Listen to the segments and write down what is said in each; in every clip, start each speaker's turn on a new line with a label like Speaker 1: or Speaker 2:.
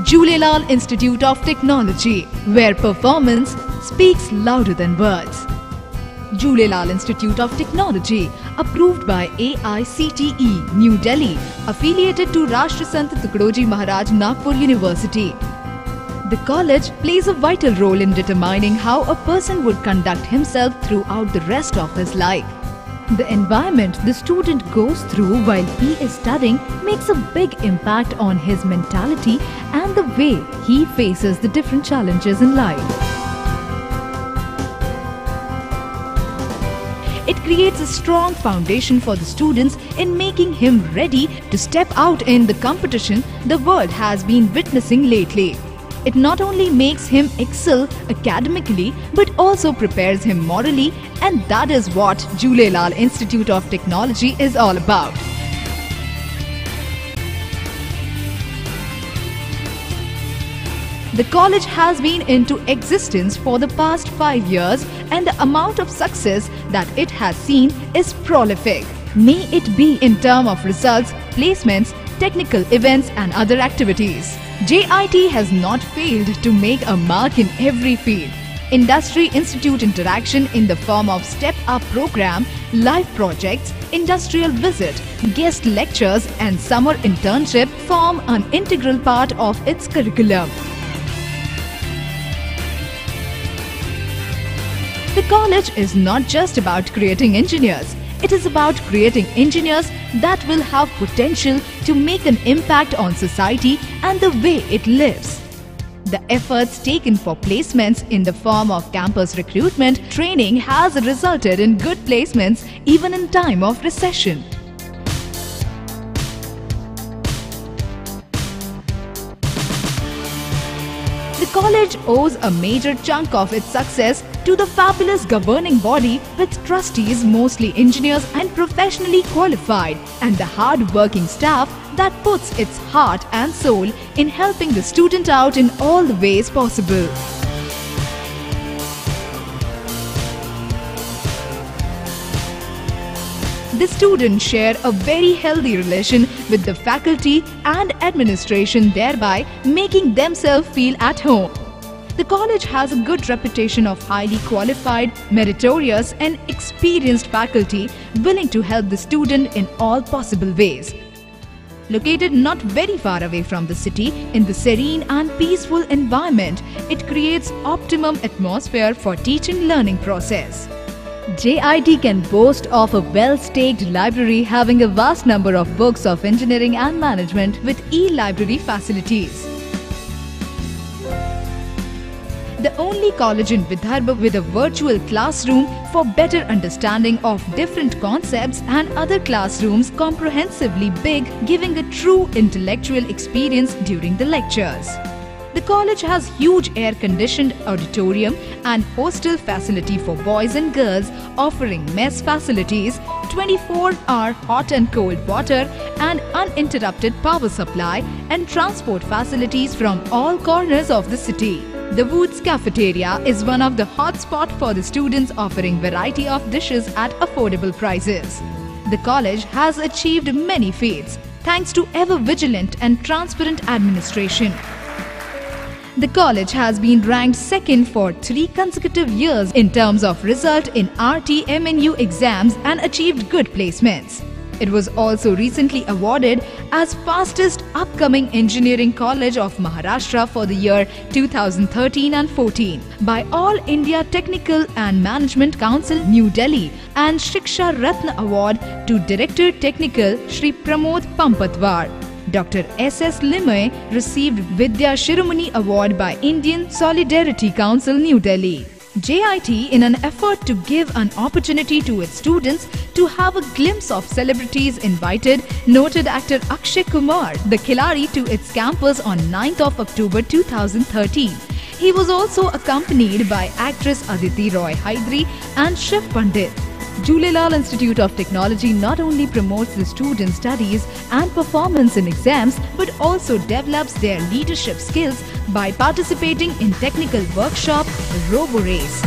Speaker 1: Jhulelal Institute of Technology, where performance speaks louder than words. Jhulelal Institute of Technology, approved by AICTE, New Delhi, affiliated to Rashtrasant Tukdoji Maharaj Nagpur University. The college plays a vital role in determining how a person would conduct himself throughout the rest of his life. The environment the student goes through while he is studying makes a big impact on his mentality and the way he faces the different challenges in life. It creates a strong foundation for the students in making him ready to step out in the competition the world has been witnessing lately. It not only makes him excel academically but also prepares him morally, and that is what Jhulelal Institute of Technology is all about. The college has been into existence for the past 5 years and the amount of success that it has seen is prolific. May it be in terms of results, placements, technical events and other activities. JIT has not failed to make a mark in every field. Industry-institute interaction in the form of step-up program, live projects, industrial visit, guest lectures and summer internship form an integral part of its curriculum. The college is not just about creating engineers. It is about creating engineers that will have potential to make an impact on society and the way it lives. The efforts taken for placements in the form of campus recruitment training has resulted in good placements even in time of recession. The college owes a major chunk of its success to the fabulous governing body with trustees mostly engineers and professionally qualified, and the hard-working staff that puts its heart and soul in helping the student out in all the ways possible. The students share a very healthy relation with the faculty and administration, thereby making themselves feel at home. The college has a good reputation of highly qualified, meritorious and experienced faculty willing to help the student in all possible ways. Located not very far away from the city, in the serene and peaceful environment, it creates optimum atmosphere for teaching-learning process. JIT can boast of a well-staked library having a vast number of books of engineering and management with e-library facilities. The only college in Vidarbha with a virtual classroom for better understanding of different concepts and other classrooms comprehensively big, giving a true intellectual experience during the lectures. The college has huge air-conditioned auditorium and hostel facility for boys and girls, offering mess facilities, 24-hour hot and cold water and uninterrupted power supply and transport facilities from all corners of the city. The Woods Cafeteria is one of the hotspots for the students, offering variety of dishes at affordable prices. The college has achieved many feats thanks to ever vigilant and transparent administration. The college has been ranked second for 3 consecutive years in terms of result in RTMNU exams and achieved good placements. It was also recently awarded as fastest upcoming engineering college of Maharashtra for the year 2013 and 14 by All India Technical and Management Council, New Delhi, and Shiksha Ratna Award to Director Technical Shri Pramod Pampatwar. Dr. S.S. Limay received Vidya Shiromani Award by Indian Solidarity Council, New Delhi. JIT, in an effort to give an opportunity to its students to have a glimpse of celebrities, invited noted actor Akshay Kumar, the Khiladi, to its campus on 9th of October 2013. He was also accompanied by actress Aditi Roy Hydari and Shiv Pandit. Jhulelal Institute of Technology not only promotes the student studies and performance in exams but also develops their leadership skills by participating in technical workshop, Robo Race.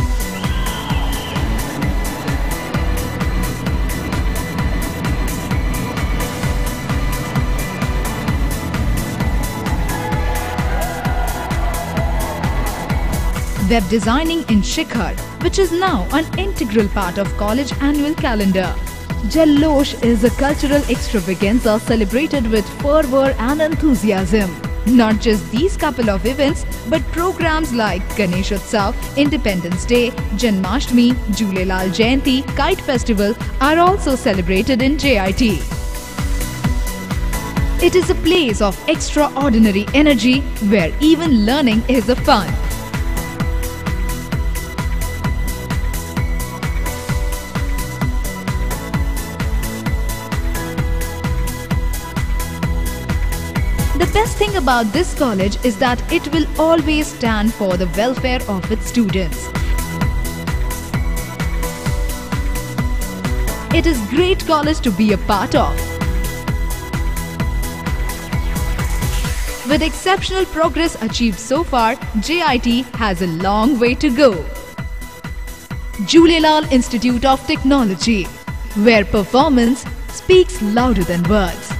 Speaker 1: web designing in Shikhar, which is now an integral part of college annual calendar. Jallosh is a cultural extravaganza celebrated with fervor and enthusiasm. Not just these couple of events, but programs like Ganesh Utsav, Independence Day, Janmashtami, Jhulelal Jayanti, Kite Festival are also celebrated in JIT. It is a place of extraordinary energy where even learning is a fun. The best thing about this college is that it will always stand for the welfare of its students. It is a great college to be a part of. With exceptional progress achieved so far, JIT has a long way to go. Jhulelal Institute of Technology, where performance speaks louder than words.